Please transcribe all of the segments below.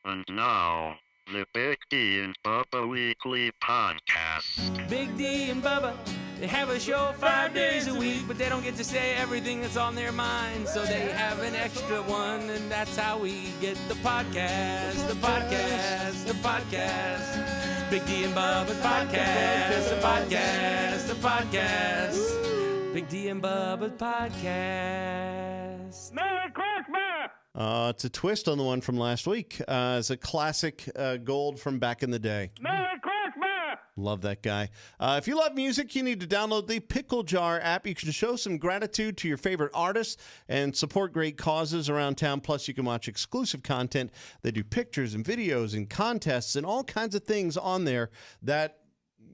And now, the Big D and Bubba Weekly Podcast. Big D and Bubba, they have a show 5 days a week, but they don't get to say everything that's on their mind, so they have an extra one, and that's how we get the podcast, the podcast, the podcast. Big D and Bubba's podcast, the podcast, the podcast. Big D and Bubba's podcast. Merry Christmas! It's a twist on the one from last week. It's a classic gold from back in the day. Merry Christmas! Love that guy. If you love music, you need to download the Pickle Jar app. You can show some gratitude to your favorite artists and support great causes around town. Plus, you can watch exclusive content. They do pictures and videos and contests and all kinds of things on there that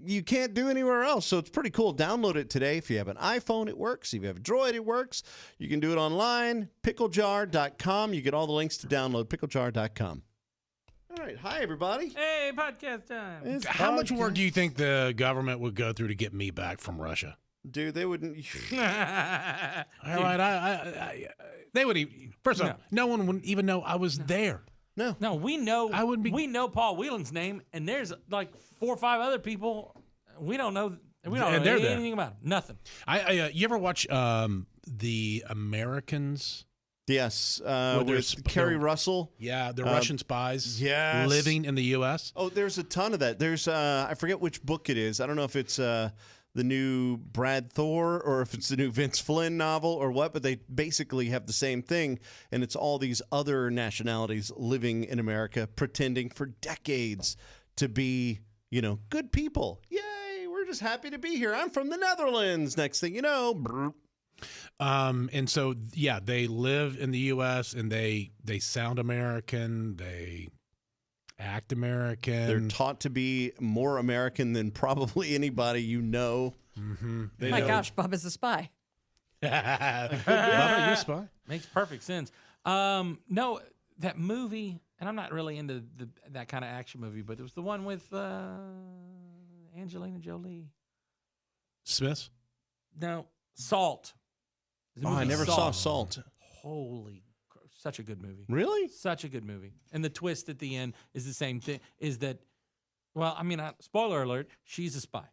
you can't do anywhere else. So it's pretty cool. Download it today. If you have an iPhone, it works. If you have a Droid, it works. You can do it online, picklejar.com. You get all the links to download, picklejar.com. All right. Hi, everybody. Hey, podcast time. It's How much podcast. work do you think the government would go through to get me back from Russia? Dude, they wouldn't. All right, they would even. First off, no one would even know I was there. No. No, we know. I wouldn't be- We know Paul Whelan's name, and there's like 4 or 5 other people we don't know. We don't And know they're there. anything about them. Nothing. You ever watch The Americans? Yes. Well, With there's- Kerry Russell. Yeah, the Russian spies. yes. living in the U.S. Oh, there's a ton of that. There's I forget which book it is. I don't know if it's the new Brad Thor or if it's the new Vince Flynn novel or what, but they basically have the same thing, and it's all these other nationalities living in America pretending for decades to be, good people. Yay, we're just happy to be here. I'm from the Netherlands. Next thing you know, brr. And so they live in the U.S. and they sound American. They act American. They're taught to be more American than probably anybody you know. Mm-hmm. They My know- gosh, Bubba's a spy. Bubba, you're a spy. Makes perfect sense. No, that movie, and I'm not really into that kind of action movie, but it was the one with Angelina Jolie. Smiths. No, Salt. The Oh, I movie never saw Salt. Holy, such a good movie. Really? Such a good movie. And the twist at the end is the same thing. Is that, well, I mean, spoiler alert, she's a spy.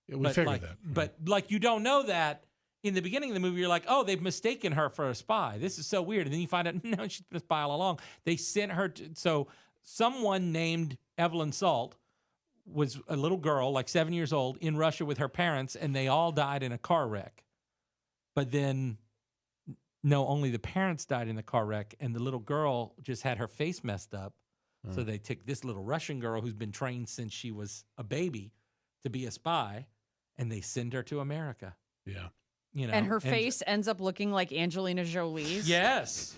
Yeah, we But figured like, that. But like, you don't know that in the beginning of the movie. You're like, oh, they've mistaken her for a spy. This is so weird. And then you find out, no, she's been a spy all along. They sent her to, so someone named Evelyn Salt was a little girl, like 7 years old, in Russia with her parents, and they all died in a car wreck. But then, no, only the parents died in the car wreck, and the little girl just had her face messed up. So they took this little Russian girl who's been trained since she was a baby to be a spy, and they send her to America. Yeah. And her face ends up looking like Angelina Jolie's. Yes.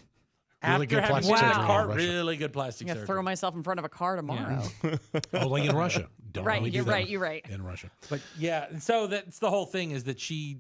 Really good having plastic had a surgery in car, Russia. really good plastic I'm going to surgery. throw myself in front of a car tomorrow. Only in Russia. Don't Right, only do you're that right, you're right. In Russia. But yeah, and so that's the whole thing, is that she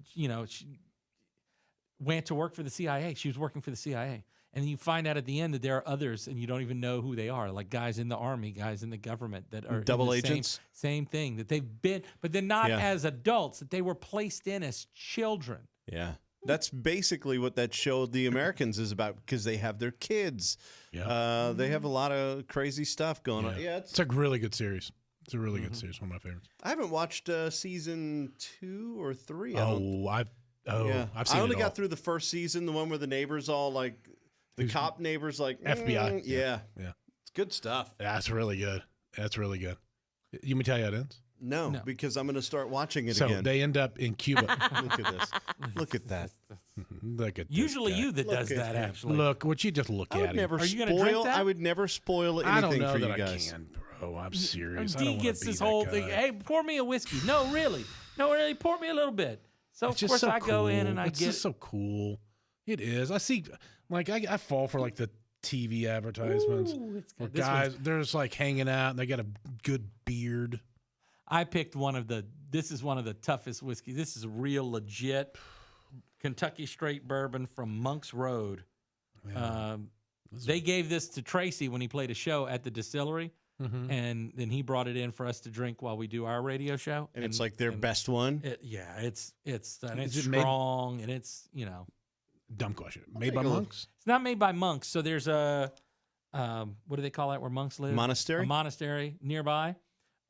went to work for the CIA. She was working for the CIA. And you find out at the end that there are others, and you don't even know who they are, like guys in the army, guys in the government that are in Double the agents? Same thing, that they've been, but they're not Yeah. as adults, that they were placed in as children. Yeah. That's basically what that show The Americans is about, because they have their kids. Yeah. They have a lot of crazy stuff going on. Yeah, It's a really good series. It's a really good series. One of my favorites. I haven't watched season 2 or 3. I've seen I only it got all. through the first season, the one where the neighbors all like, the cop neighbors like FBI. Yeah. Yeah. It's good stuff. That's really good. That's really good. You me tell you how it ends? No, No. because I'm going to start watching it So again. they end up in Cuba. Look at this. Look at that. Look at this Usually guy. you that Look does at that, him. actually. Look, would you just look I at would him? never Are you gonna drink spoil. that? I would never spoil anything I don't know for that you I guys. can, bro. I'm serious. I D don't wanna gets be this that whole guy. thing. Hey, pour me a whiskey. No, really. No, really, pour me a little bit. So, It's of just course, so I go in cool. and I it's get just so cool. It is. I see, like, I fall for like the TV advertisements. Ooh, it's Where good. This guys, one's- they're just like hanging out and they got a good beard. I picked this is one of the toughest whiskeys. This is a real legit Kentucky straight bourbon from Monk's Road. They gave this to Tracy when he played a show at the distillery, and then he brought it in for us to drink while we do our radio show. And it's like their best one. It's Is it's it made- strong, and it's Dumb question. Made take by a look. monks? it's not made by monks. So there's a what do they call that where monks live? Monastery? A monastery nearby.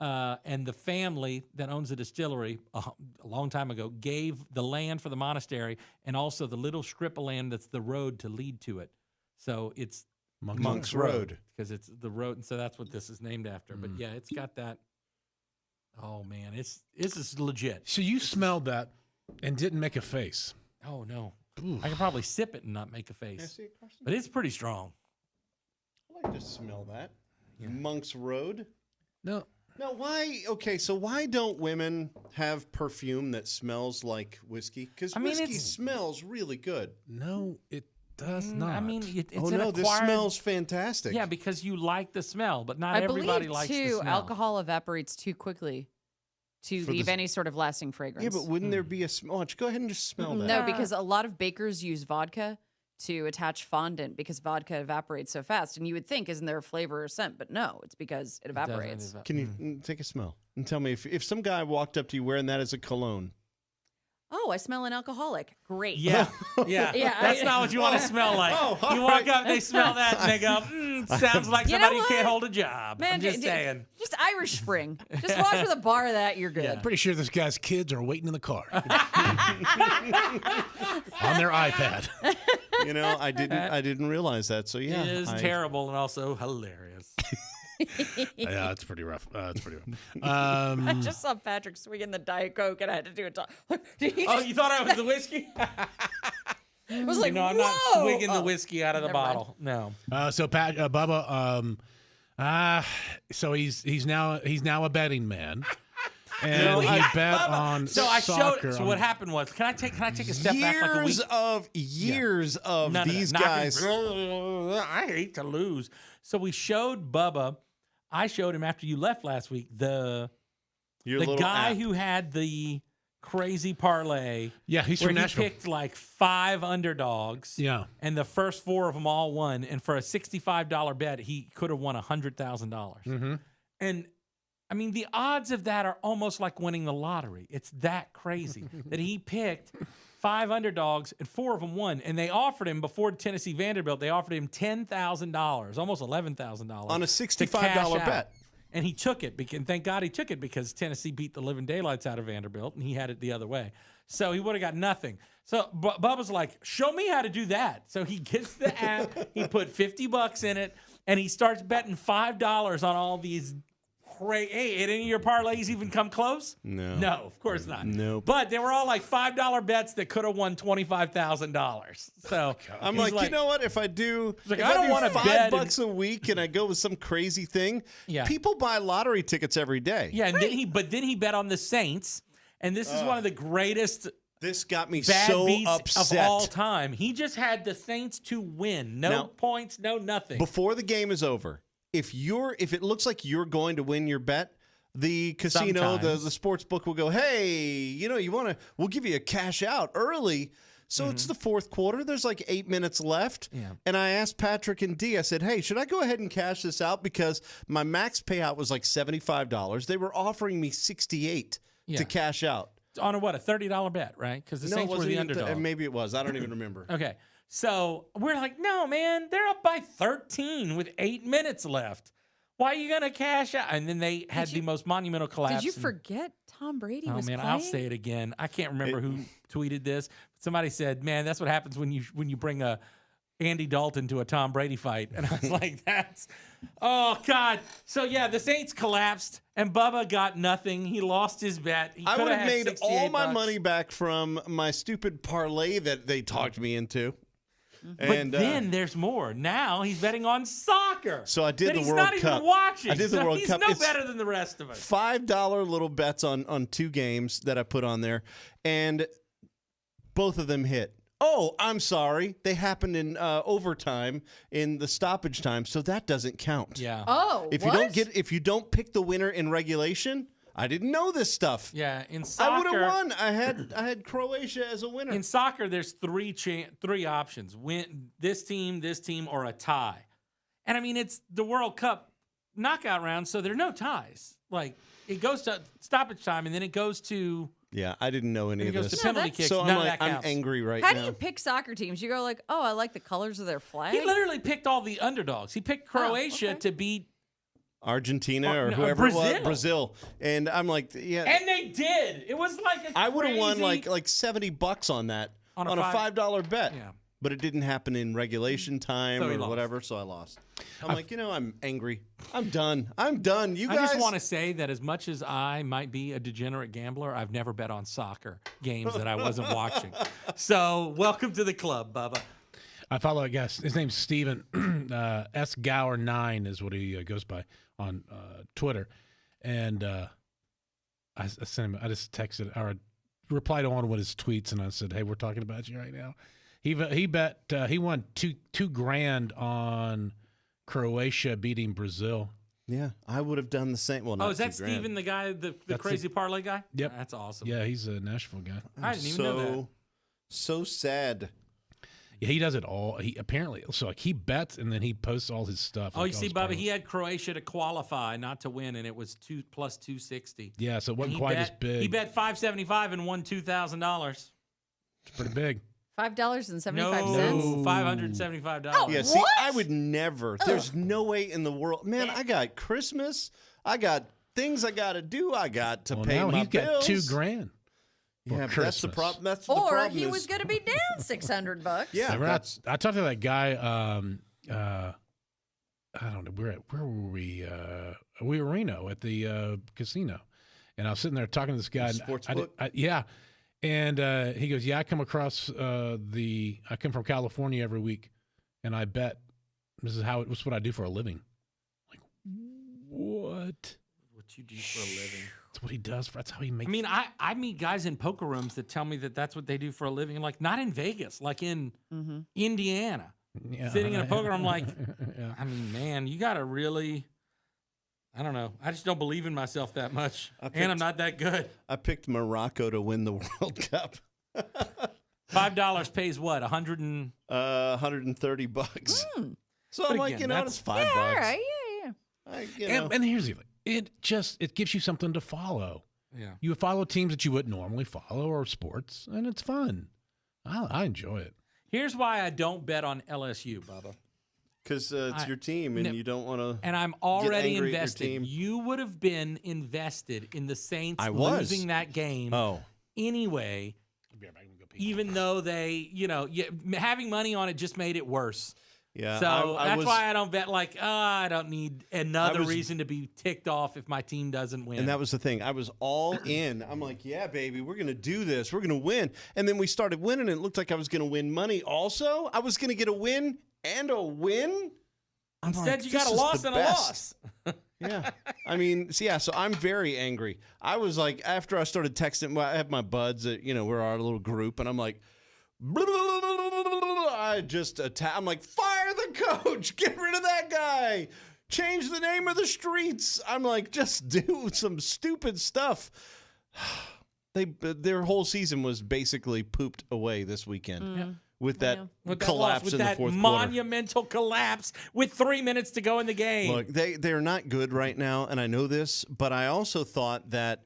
And the family that owns the distillery a long time ago gave the land for the monastery and also the little strip of land that's the road to lead to it. So it's Monk's Road. because it's the road, and so that's what this is named after. But yeah, it's got that. Oh man, this is legit. So you smelled that and didn't make a face. Oh no, I could probably sip it and not make a Can I face, see it, Carson? but it's pretty strong. I like to smell that. Yeah. Monk's Road. No. Now, why? Okay, so why don't women have perfume that smells like whiskey? Because I mean, whiskey it's- smells really good. No, it does not. I mean, it's Oh an no, this acquired- smells fantastic. Yeah, because you like the smell, but not I everybody believe likes the too, smell. alcohol evaporates too quickly to For the leave s- any sort of lasting fragrance. Yeah, but wouldn't there be a smell? Why don't you go ahead and just smell that? No, because a lot of bakers use vodka to attach fondant because vodka evaporates so fast. And you would think, isn't there a flavor or scent? But no, it's because it doesn't evaporates. Can you take a smell and tell me if some guy walked up to you wearing that as a cologne? Oh, I smell an alcoholic. Great. Yeah, yeah. Yeah, That's I- not what you want to smell like. Oh, all you walk right. up, they smell that, and they go, sounds like You know somebody who can't what? hold a job. Man, I'm just saying. Just Irish Spring. Just wash with a bar of that, you're good. Yeah. Pretty sure this guy's kids are waiting in the car on their iPad. You know, I didn't realize that. So yeah, It is I- terrible and also hilarious. Yeah, it's pretty rough. It's pretty rough. I just saw Patrick swinging the Diet Coke and I had to do it. Oh, you thought I was the whiskey? It was like, no, I'm not whoa! swigging the Oh, whiskey out of the never mind. bottle. No. So Bubba, so he's now a betting man, and No, he I- bet on So I soccer. showed. So what happened was, can I take a step back like a week? Years of None of these that. Not guys. I hate to lose. So we showed Bubba. I showed him after you left last week the Your the little guy app. who had the crazy parlay Yeah, he's where from he Nashville. picked like 5 underdogs. Yeah. And the first 4 of them all won. And for a $65 bet, he could have won $100,000. Mm-hmm. And I mean, the odds of that are almost like winning the lottery. It's that crazy that he picked 5 underdogs and 4 of them won. And they offered him before Tennessee Vanderbilt, they offered him $10,000, almost $11,000 On a to $65 cash out. bet. And he took it, and thank God he took it because Tennessee beat the living daylights out of Vanderbilt, and he had it the other way. So he would have got nothing. So Bubba's like, show me how to do that. So he gets the app, he put $50 in it, and he starts betting $5 on all these. Hey, did any of your parlays even come close? No. No, of course not. Nope. But they were all like $5 bets that could have won $25,000. So I'm he's like, you know what? If I do, like, if I don't do wanna bet $5 a week and I go with some crazy thing, Yeah. people buy lottery tickets every day. yeah, and then he bet on the Saints, and this is one of the greatest This got me bad so beats upset. of all time. He just had the Saints to win. No Now- points, no nothing. Before the game is over, if it looks like you're going to win your bet, the casino, Sometimes. the sports book will go, hey, we'll give you a cash out early. So it's the fourth quarter. There's like 8 minutes left. Yeah. And I asked Patrick and Dee, I said, hey, should I go ahead and cash this out? Because my max payout was like $75. They were offering me $68 Yeah. to cash out. on a $30 bet, right? Because the No, it Saints were wasn't the even underdog. maybe it was. I don't even remember. Okay. So we're like, no, man, they're up by 13 with 8 minutes left. Why are you going to cash out? And then they had the most monumental collapse. Did you and- forget Tom Brady Oh was man, playing? I'll say it again. I can't remember who tweeted this. Somebody said, "Man, that's what happens when you bring a Andy Dalton to a Tom Brady fight." And I was like, "That's oh god." So yeah, the Saints collapsed, and Bubba got nothing. He lost his bet. He I coulda would have had made all my $68. money back from my stupid parlay that they talked me into. But And then there's more. Now he's betting on soccer. So I did that the he's World not Cup. even watching. I did the So World he's Cup. no It's better than the rest of us. $5 little bets on 2 games that I put on there, and both of them hit. Oh, I'm sorry. They happened in overtime in the stoppage time, so that doesn't count. Yeah. Oh, If what? you don't pick the winner in regulation, I didn't know this stuff. Yeah. In I soccer, would have won. I had Croatia as a winner. in soccer, there's three options: win this team, or a tie. And I mean, it's the World Cup knockout round, so there are no ties. Like it goes to stoppage time, and then it goes to Yeah, I didn't know any And of he goes this. to penalty that's- kicks. So I'm None of like, that I'm counts. angry right How now. do you pick soccer teams? You go like, oh, I like the colors of their flag. He literally picked all the underdogs. He picked Croatia okay. to beat, Argentina or no, whoever it was, Brazil. Brazil, and I'm like, yeah, and they did. It was like a I would have won crazy- like $70 on that On a on a five- $5 bet. Yeah. But it didn't happen in regulation time So he or lost. whatever, so I lost. I'm like, I'm angry. I'm done. You I guys. just want to say that as much as I might be a degenerate gambler, I've never bet on soccer games that I wasn't watching. So welcome to the club, Bubba. I follow a guy. His name's Steven. S. Gower 9 is what he goes by on Twitter. And I sent him. I just texted or replied to one of his tweets, and I said, "Hey, we're talking about you right now." He bet he won $2,000 on Croatia beating Brazil. Yeah, I would have done the same. Well, not Oh, is that $2,000. Steven, the guy, the That's crazy parlay guy? Yep. That's awesome. Yeah, he's a Nashville guy. I didn't even know that. So sad. Yeah, he does it all. He apparently he bets and then he posts all his stuff. Oh, like you all see, his Bubba, parlays. he had Croatia to qualify, not to win, and it was plus 260. Yeah, so it And wasn't he quite bet, as big. He bet $575 and won $2,000. It's pretty big. $5.75. No, $575. Oh, Yeah, see, What? I would never. There's no way in the world. Man, I got Christmas. I got things I got to do. I got to Well, pay now my he's got bills. $2,000. Yeah, for but that's the Christmas. problem. That's the Or problem. he is- was going to be down $600. Yeah, Remember, that's I talked to that guy. I don't know where were we? We were in Reno at the casino, and I was sitting there talking to this guy. and Sports I, book? yeah, and he goes, "Yeah, I come across I come from California every week, and I bet this is what I do for a living." Like, what? What you do for a living? That's what he does. That's how he makes. I mean, I meet guys in poker rooms that tell me that that's what they do for a living. Like, not in Vegas, like in Indiana. yeah. Sitting in a poker, I'm like, yeah. I mean, man, you got to really, I don't know. I just don't believe in myself that much. And I'm not that good. I picked Morocco to win the World Cup. $5 pays what? 100 and $130. So I'm But like, again, it's $5. Yeah, all right. Yeah. And here's the thing. It gives you something to follow. yeah. You follow teams that you wouldn't normally follow or sports, and it's fun. I enjoy it. Here's why I don't bet on LSU, Bubba. Because it's your team, and no, you don't want to. And I'm already angry at your invested. team. You would have been invested in the Saints I was. losing that game Oh, anyway, even though they, having money on it just made it worse. yeah. So I that's was, why I don't bet. Like, I don't need another was- reason to be ticked off if my team doesn't win. And that was the thing. I was all in. I'm like, yeah, baby, we're going to do this. We're going to win. And then we started winning, and it looked like I was going to win money also. I was going to get a win and a win. I'm Instead, like, you got this a is loss the and a best. loss. Yeah. I mean, so I'm very angry. I was like, after I started texting, I have my buds that, we're our little group, and I'm like, I just attack. I'm like, fire the coach. Get rid of that guy. Change the name of the streets. I'm like, just do some stupid stuff. Their whole season was basically pooped away this weekend with that With that collapse loss, with in the that fourth quarter. monumental collapse with 3 minutes to go in the game. Look, they're not good right now, and I know this, but I also thought that,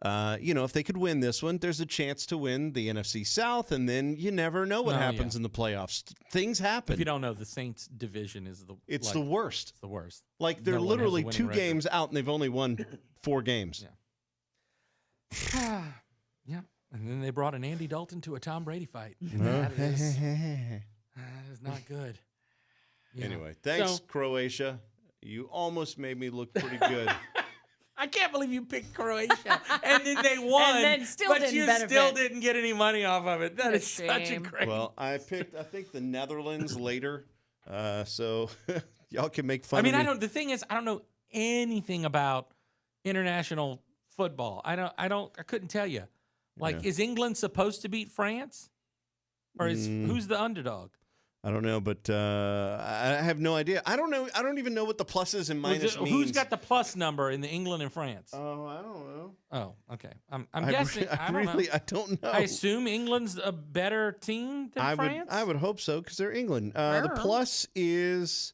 if they could win this one, there's a chance to win the NFC South, and then you never know what Oh, happens yeah. in the playoffs. Things happen. If you don't know, the Saints division is It's like, the worst. it's the worst. Like, they're No one has a literally winning 2 record. games out, and they've only won 4 games. Yeah. Yeah. And then they brought an Andy Dalton to a Tom Brady fight. And that is not good. Yeah. Anyway, thanks, So- Croatia. You almost made me look pretty good. I can't believe you picked Croatia and then they won, And then still but didn't you benefit. still didn't get any money off of it. That What a is such a shame. great. Well, I picked, I think, the Netherlands later. So y'all can make fun I mean, of me. I don't. The thing is, I don't know anything about international football. I couldn't tell you. Like, is England supposed to beat France, or is who's the underdog? I don't know, but I have no idea. I don't know. I don't even know what the pluses and minuses means. Who's got the plus number in the England and France? Oh, I don't know. Oh, okay. I'm guessing. I don't know. I don't know. I assume England's a better team than France. I would hope so because they're England. The plus is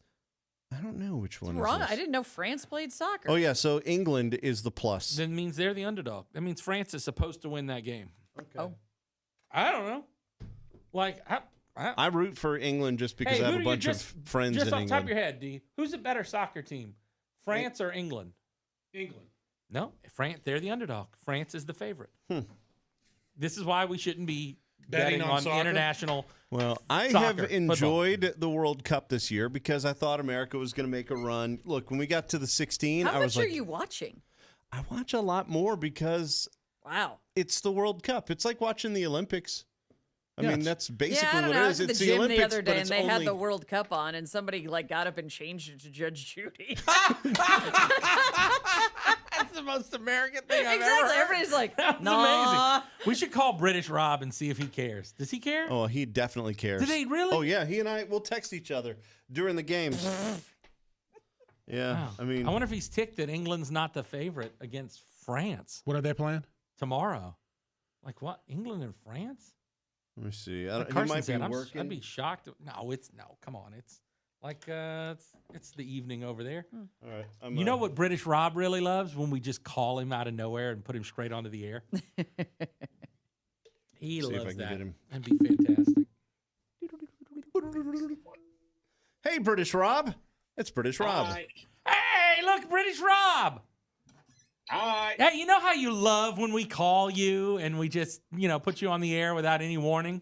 I don't know which one Wrong. is this. I didn't know France played soccer. Oh, yeah. So England is the plus. That means they're the underdog. That means France is supposed to win that game. Okay. Oh. I don't know. Like, I root for England just because hey, I have who a do you bunch just, of friends just in off the top of England. your head, D? Who's a better soccer team, France or England? England. No, France. They're the underdog. France is the favorite. This is why we shouldn't be betting on soccer? international. Well, I Soccer, have football. enjoyed the World Cup this year because I thought America was going to make a run. Look, when we got to the 16, How I was much are like, you watching? I watch a lot more because Wow. it's the World Cup. It's like watching the Olympics. I Yeah, mean, it's- that's basically Yeah, I don't what know. it I is. was at It's the the gym Olympics, the other but day, and it's they had only- the World Cup on, and somebody got up and changed it to Judge Judy. That's the most American thing I've ever Exactly. heard. Everybody's like, That's nah. amazing. We should call British Rob and see if he cares. Does he care? Oh, he definitely cares. Do they really? Oh, yeah. He and I will text each other during the games. Yeah. Wow. I mean, I wonder if he's ticked that England's not the favorite against France What are they playing? tomorrow. Like what? England and France? let me see. Like He Carson might be said, working. I'd be shocked. No, come on. It's like it's the evening over there. All right. You know what British Rob really loves? When we just call him out of nowhere and put him straight onto the air. He See if I loves can that. get him. That'd be fantastic. Hey, British Rob. It's British Rob. Hey, look, British Rob. Hi. Hey, you know how you love when we call you and we just, put you on the air without any warning?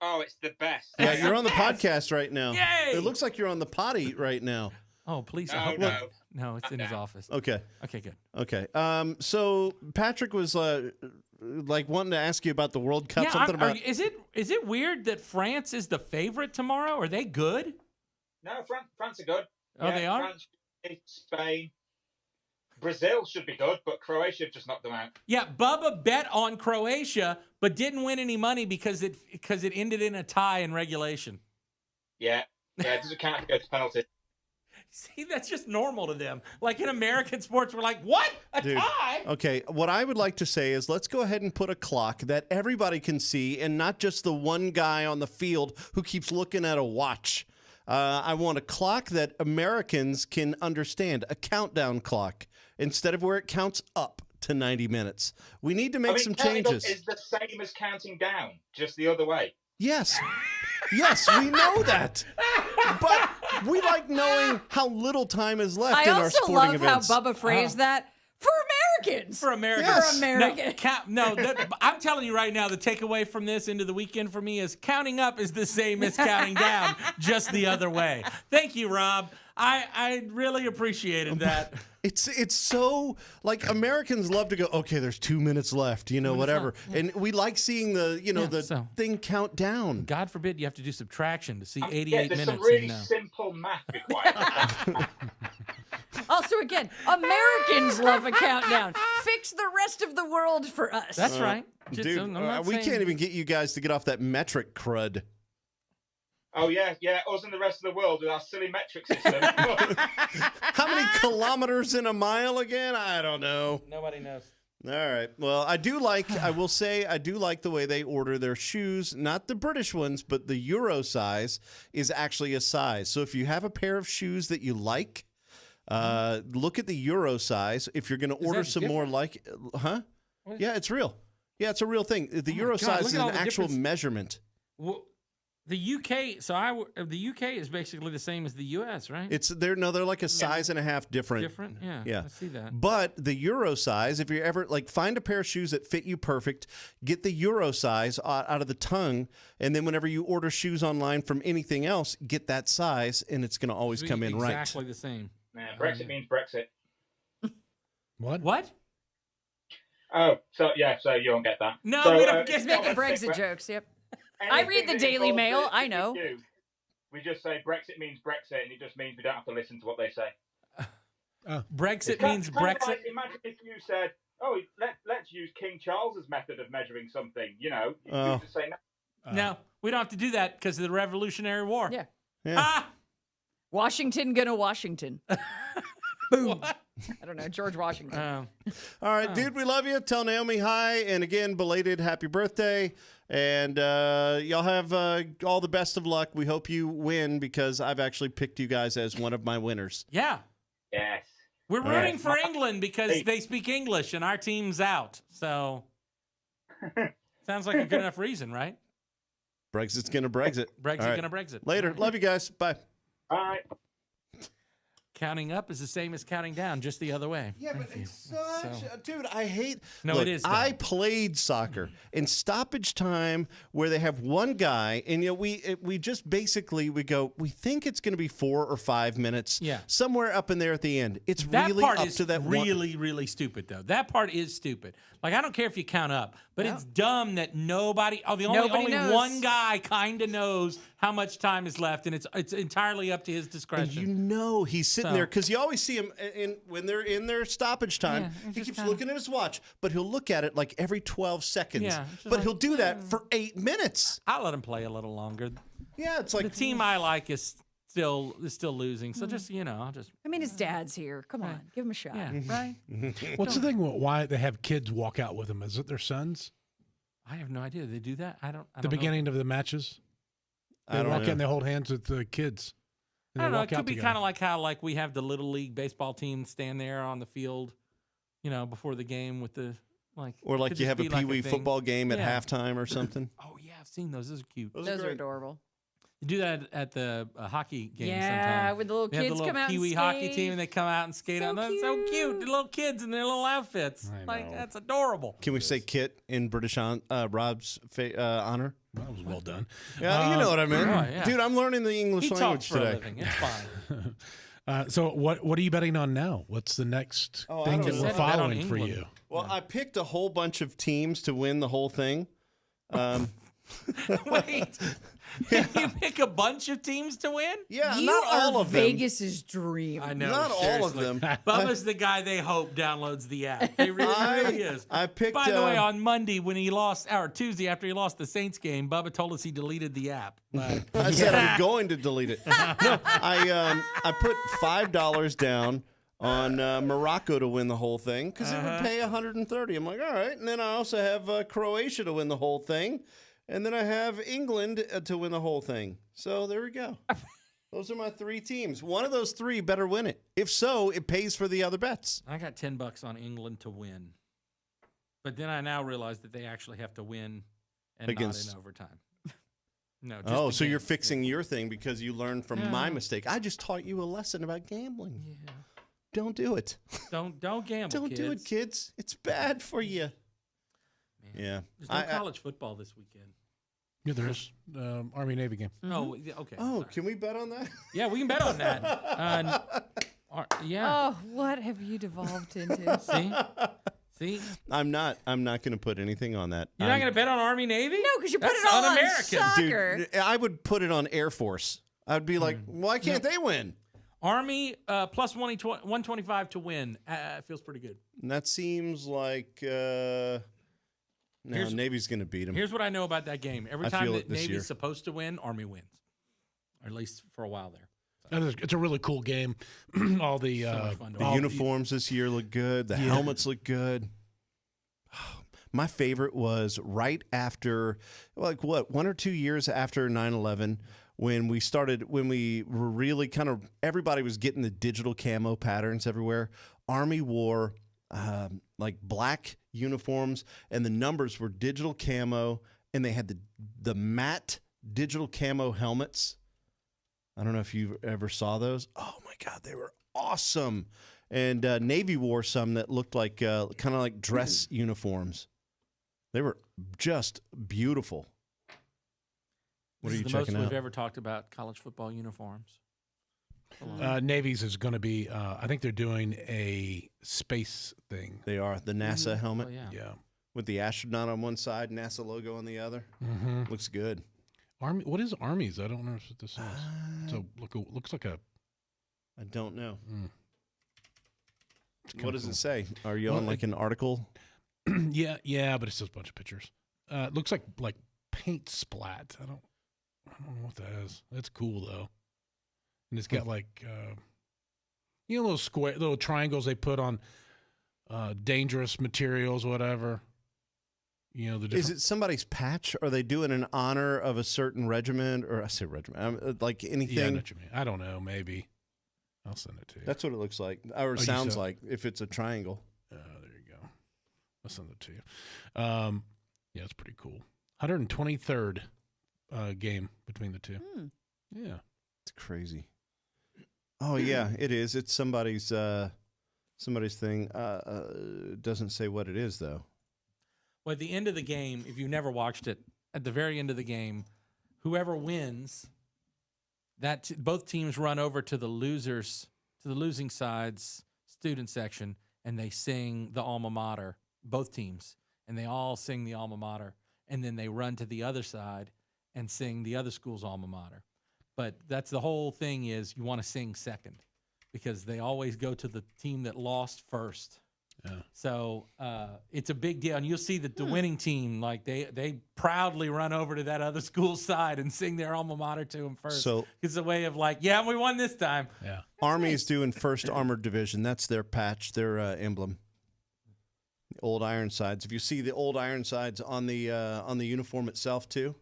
Oh, it's the best. Yeah, you're on the podcast right now. Yay! It looks like you're on the potty right now. Oh, please. I No, hope no. not. No, it's in his office. Okay. Okay, good. Okay. So Patrick was like wanting to ask you about the World Cup. Something about. Is it weird that France is the favorite tomorrow? Are they good? No, France are good. Oh, they are? France, Spain. Brazil should be good, but Croatia just knocked them out. Yeah, Bubba bet on Croatia, but didn't win any money because it ended in a tie in regulation. Yeah, it doesn't count if it goes to penalty. See, that's just normal to them. Like in American sports, we're like, what? A Dude, tie? Okay, what I would like to say is let's go ahead and put a clock that everybody can see and not just the one guy on the field who keeps looking at a watch. I want a clock that Americans can understand, a countdown clock, instead of where it counts up to 90 minutes. We need to make some counting up changes. is the same as counting down, just the other way. Yes. Yes, we know that. But we like knowing how little time is left I in our also sporting love events. how Bubba phrased that for Americans. For Americans. Yes. For Americans. I'm telling you right now, the takeaway from this into the weekend for me is counting up is the same as counting down, just the other way. Thank you, Rob. I really appreciated that. It's so like Americans love to go, okay, there's 2 minutes left, whatever. And we like seeing the thing count down. God forbid you have to do subtraction to see Yeah, 88 there's minutes. some really and, simple math required. Also, again, Americans love a countdown. Fix the rest of the world for us. that's right. Just, Dude, I'm not we saying- can't even get you guys to get off that metric crud. Oh, yeah, us and the rest of the world with our silly metric system. How many kilometers in a mile again? I don't know. Nobody knows. All right. Well, I will say, I do like the way they order their shoes. Not the British ones, but the Euro size is actually a size. So if you have a pair of shoes that you like, look at the Euro size. If you're going to order that some more like, Yeah, it's real. Yeah, it's a real thing. The Euro God, size look is at all an the actual difference. measurement. Well, the UK. The UK is basically the same as the US, right? They're like a size and a half different. Different. Yeah. Yeah. I see that. But the Euro size, if you ever find a pair of shoes that fit you perfect, get the Euro size out of the tongue, and then whenever you order shoes online from anything else, get that size, and it's going to always come in right. Exactly the same. Nah, Brexit means Brexit. What? What? Oh, so you won't get that. No, So, we don't get He's making let's Brexit think- jokes. Yep. I read anything the that Daily involves Mail, the I know. EU, we just say Brexit means Brexit, and it just means we don't have to listen to what they say. Brexit It's means kind of Brexit. like, imagine if you said, "Oh, let's use King Charles's method of measuring something." You Oh. just say no. No, we don't have to do that because of the Revolutionary War. Yeah. Yeah. Ah! Washington gonna Washington. Boom. What? I don't know, George Washington. All right, dude, we love you. Tell Naomi hi. And again, belated happy birthday. And y'all have all the best of luck. We hope you win because I've actually picked you guys as one of my winners. Yeah. Yes. We're All right. rooting for England because they speak English and our team's out. So sounds like a good enough reason, right? Brexit's going to Brexit. Brexit All right. gonna Brexit. Later. Love you guys. Bye. All right. Counting up is the same as counting down, just the other way. Yeah, but Thank you. it's such, So- dude. I hate. No, Look, it is dumb. I played soccer in stoppage time where they have one guy, and we just basically we go. We think it's going to be 4 or 5 minutes. Yeah. somewhere up in there at the end. It's That really part up is to that one. really, really stupid, though. That part is stupid. Like, I don't care if you count up, but it's dumb that nobody Nobody knows. one guy kind of knows how much time is left, and it's entirely up to his And discretion. you know he's sitting So- there because you always see him when they're in their stoppage time. Yeah, he it's just keeps kinda- looking at his watch, but he'll look at it like every 12 seconds. Yeah, it's just but like, he'll do that for 8 minutes. I'll let him play a little longer. Yeah, it's like The team I like is still losing, so just I'll just I mean, his dad's here. Come on, give him a shot. yeah, right. What's the thing? Why they have kids walk out with them? Is it their sons? I have no idea. Do they do that? I don't. The know. beginning of the matches, they I don't walk know. in, they hold hands with the kids. and I don't they know. walk It out could be together. kind of like how we have the little league baseball team stand there on the field, before the game with the like. Or like could you just have a be like Pee Wee thing. football game at Yeah. halftime or something. Oh yeah, I've seen those. Those are cute. Those are adorable. You do that at the hockey game. Yeah, sometimes. with the little They have kids the little come out and Pee Wee hockey skate. team, and they come out and skate So on. That's so cute. cute. The little kids in their little outfits. I Like know. that's adorable. Can we say Kit in British Rob's honor? That was well done. Yeah, you know what I meant. oh, yeah. Dude, I'm learning the English He language talks for a today. living. It's fine. So what are you betting on now? What's the next Oh, I thing don't that know. we're Said bet on following for England. you? Well, I picked a whole bunch of teams to win the whole thing. Wait, you pick a bunch of teams to win? Yeah, You not are all of them. Vegas's dream. I know. Not all of seriously. them. Bubba's the guy they hope downloads the app. He really is. I picked. By the way, on Monday when he lost, or Tuesday after he lost the Saints game, Bubba told us he deleted the app. But I said I'm going to delete it. No, I put $5 down on Morocco to win the whole thing because it would pay 130. I'm like, all right. And then I also have Croatia to win the whole thing, and then I have England to win the whole thing. So there we go. Those are my 3 teams. One of those 3 better win it. If so, it pays for the other bets. I got $10 on England to win. But then I now realize that they actually have to win and Against- not in overtime. No. Just Oh, the so you're game. fixing your thing because you learned from my Yeah. mistake. I just taught you a lesson about gambling. Yeah. Don't do it. Don't gamble. Don't kids. do it, kids. It's bad for you. Man. Yeah. There's no college football this weekend. Yeah, there's Army Navy game. Oh, yeah, okay. Oh, sorry. can we bet on that? Yeah, we can bet on that. Yeah. Oh, what have you devolved into? See, I'm not going to put anything on that. you're not going to bet on Army Navy? No, because you put That's it all un-American. on soccer. Dude, I would put it on Air Force. I'd be like, why can't they win? Army plus 125 to win. Feels pretty good. And that seems like no, Navy's going to beat them. Here's what I know about that game. Every I time feel that it this Navy's year. supposed to win, Army wins. Or at least for a while there. It's a really cool game. All the So much fun to The watch. uniforms this year look good. The helmets look good. My favorite was right after, like, 1 or 2 years after 9/11, when we were really kind of, everybody was getting the digital camo patterns everywhere. Army wore like black uniforms, and the numbers were digital camo, and they had the matte digital camo helmets. I don't know if you ever saw those. Oh my God, they were awesome. And Navy wore some that looked like kind of like dress uniforms. They were just beautiful. What This are you is the most checking out? we've ever talked about college football uniforms. Navy's is going to be. I think they're doing a space thing. They are the NASA helmet Oh, yeah. Yeah. with the astronaut on one side, NASA logo on the other. Mm-hmm. Looks good. Army. What is Armies? I don't know what this is. So looks like a. I don't know. kinda What does cool. it say? Are you Well, on like an article? yeah, but it's just a bunch of pictures. It looks like paint splat. I don't know what that is. That's cool though. And it's got like You know, little triangles they put on dangerous materials, whatever. You know, the Is it somebody's patch? Are they doing in honor of a certain regiment? Or I say regiment, like Yeah, I anything? know what you mean. I don't know. Maybe I'll send it to you. That's what it looks like, or you sounds saw- like, if it's a triangle. There you go. I'll send it to you. Yeah, it's pretty cool. 123rd game between the two. Yeah. It's crazy. Oh yeah, it is. It's somebody's thing. Doesn't say what it is though. Well, at the end of the game, if you've never watched it, at the very end of the game, whoever wins, both teams run over to the losing side's student section, and they sing the alma mater, both teams, and they all sing the alma mater, and then they run to the other side and sing the other school's alma mater. But that's the whole thing is you want to sing second because they always go to the team that lost first. Yeah. So it's a big deal, and you'll see that the winning team, like they proudly run over to that other school's side and sing their alma mater to them first. So it's a way of like, yeah, we won this time. Yeah. Army is doing 1st Armored Division. That's their patch, their emblem. Old Ironsides. If you see the old Ironsides on the uniform itself too.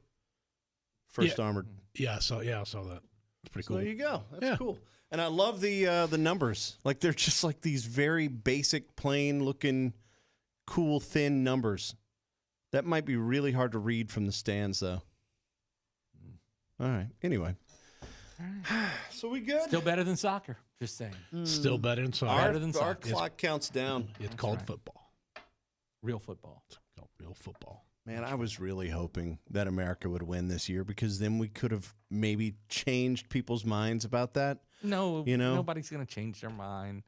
1st Armored. Yeah, I saw that. It's pretty So cool. there you go. That's Yeah. cool. And I love the numbers. Like they're just like these very basic, plain looking, cool, thin numbers. That might be really hard to read from the stands, though. All right. Anyway, so we good? Still better than soccer. Just saying. Still better than soccer. Better than Our soccer. clock counts down. It's called right. football. Real football. It's called real football. Man, I was really hoping that America would win this year because then we could have maybe changed people's minds about that. No, You know? nobody's gonna change their mind.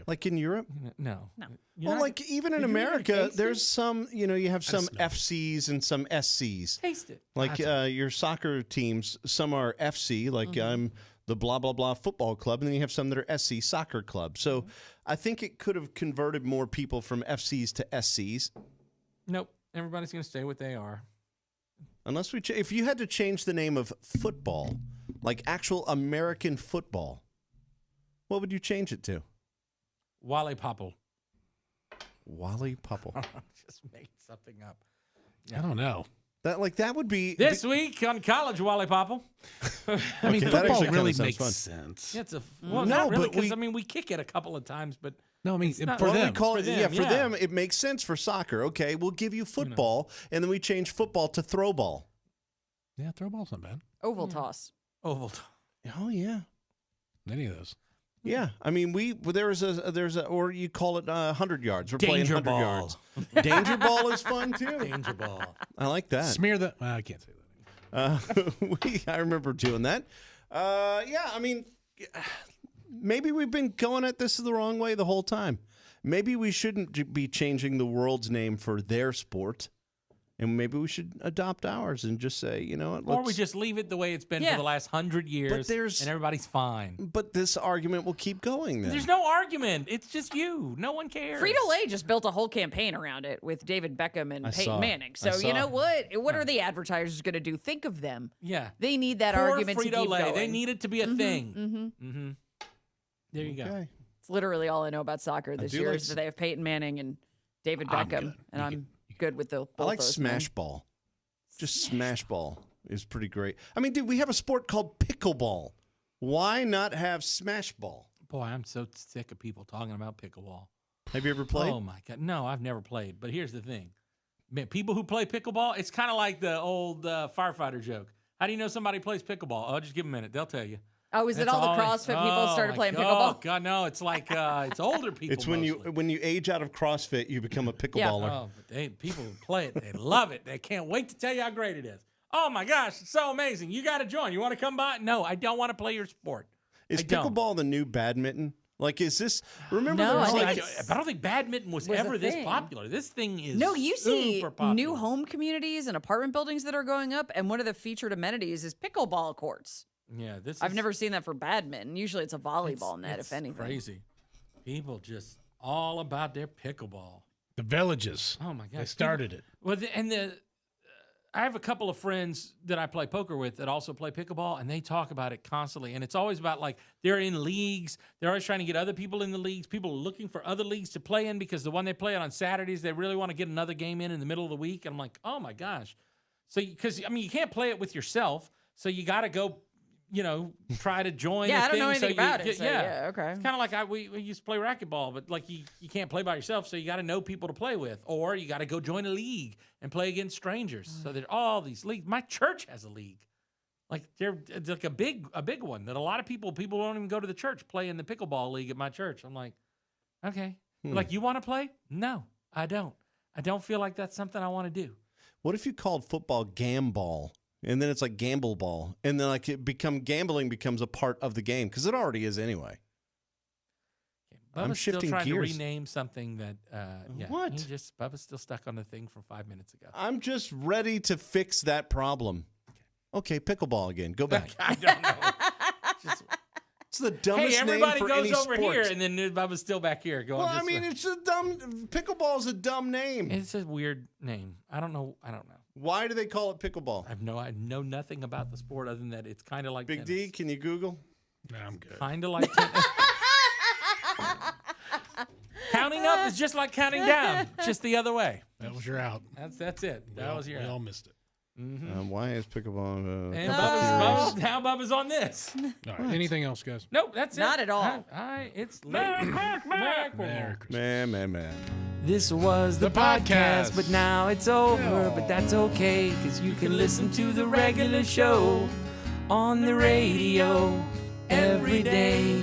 Like in Europe? No. You're Well, not like even in Did you ever America, taste it? there's some, you have some smell it. FCs and some SCs. taste it. Like your soccer teams, some are FC, like I'm the blah, blah, blah football club, and then you have some that are SC soccer club. So I think it could have converted more people from FCs to SCs. Nope. Everybody's gonna stay what they are. Unless if you had to change the name of football, like actual American football, what would you change it to? Wally Popple. Wally Popple. Just made something up. I don't know. That would be This week on College, Wally Popple. I mean, Okay, that football actually really kinda makes sounds fun. sense. Yeah, it's well, No, not really, but because we- we kick it a couple of times, but No, I mean, It's not- for Well, them. we call For it, them, for yeah. them, it makes sense for soccer. Okay, we'll give you football, and then we change football to throw ball. Yeah, throw ball's not bad. Oval toss. oval. Oh yeah, Any of those. yeah. I mean, there's a or you call it 100 yards. We're playing Danger 100 ball. yards. Danger ball is fun too. Danger ball. I like that. Smear the. I can't say that. I remember doing that. Yeah, I mean, maybe we've been going at this the wrong way the whole time. Maybe we shouldn't be changing the world's name for their sport, and maybe we should adopt ours and just say, you know what? Or we let's- just leave it the way it's been Yeah. for the last 100 years, there's- and everybody's fine. But this argument will keep going then. There's no argument. It's just you. No one cares. Frito-Lay just built a whole campaign around it with David Beckham and I saw Peyton it. Manning. I So saw you know it. what? What are the advertisers going to do? Think of them. Yeah. They need that Poor argument to keep Frito-Lay. going. They need it to be a thing. Mm-hmm. Mm-hmm. There you go. Okay. It's literally all I know about soccer this do year like is that they have Peyton Manning and David I'm Beckham, good. and You I'm good with the. Both I like those smash men. ball. Just smash ball is pretty great. I mean, dude, we have a sport called pickleball. Why not have smash ball? Boy, I'm so sick of people talking about pickleball. Have you ever played? Oh my God. No, I've never played. But here's the thing. Man, people who play pickleball, it's kind of like the old firefighter joke. How do you know somebody plays pickleball? Oh, just give them a minute. They'll tell you. Oh, is it That's all the always- CrossFit people Oh, started my playing God. pickleball? Oh, God, no. It's like, it's older people. It's when mostly. you age out of CrossFit, you become a pickleballer. Oh, but people who play it, they love it. They can't wait to tell you how great it is. Oh my gosh, it's so amazing. You got to join. You want to come by? No, I don't want to play your sport. Is I don't. pickleball the new badminton? Like, is this? Remember, No, there was I think like it's- I don't think badminton was a ever this thing. popular. This thing is No, you see super popular. new home communities and apartment buildings that are going up, and one of the featured amenities is pickleball courts. Yeah, this. I've is- never seen that for badminton. Usually it's a volleyball it's- net, it's if anything. Crazy. People just all about their pickleball. The villages. Oh my They gosh, started it. Well, and I have a couple of friends that I play poker with that also play pickleball, and they talk about it constantly. And it's always about like they're in leagues. They're always trying to get other people in the leagues. People are looking for other leagues to play in because the one they play on Saturdays, they really want to get another game in the middle of the week. And I'm like, oh my gosh. So, because I mean, you can't play it with yourself. So you got to go, try to join. Yeah, the I don't know thing. anything about it. So yeah, okay. It's kind of like we used to play racquetball, but like you can't play by yourself, so you got to know people to play with, or you got to go join a league and play against strangers. So there's all these leagues. My church has a league, like it's like a big one that a lot of people don't even go to the church play in the pickleball league at my church. I'm like, okay, like you want to play? No, I don't. I don't feel like that's something I want to do. What if you called football gamball? And then it's like gamble ball. And then like gambling becomes a part of the game because it already is anyway. I'm shifting still trying gears. to rename something that, What? Bubba's still stuck on the thing from 5 minutes ago. I'm just ready to fix that problem. Okay, pickleball again. Go back. I don't know. Just, It's the dumbest hey, name everybody for goes any over sport. here, and then Bubba's still back here going. Well, I mean, it's a dumb. Pickleball is a dumb name. it's a weird name. I don't know. Why do they call it pickleball? I know nothing about the sport other than that it's kind of like Big tennis. D, can you Google? Nah, I'm good. Kind of like tennis. Counting up is just like counting down, just the other way. That was your out. That's it. That was your. We all missed it. Why is pickleball? And Bubba's on this. All right. Anything else, guys? Nope, that's it. Not at all. It's late. Merry Christmas. Man. This was the podcast. but now it's over. But that's okay, because you can listen to the regular show on the radio every day.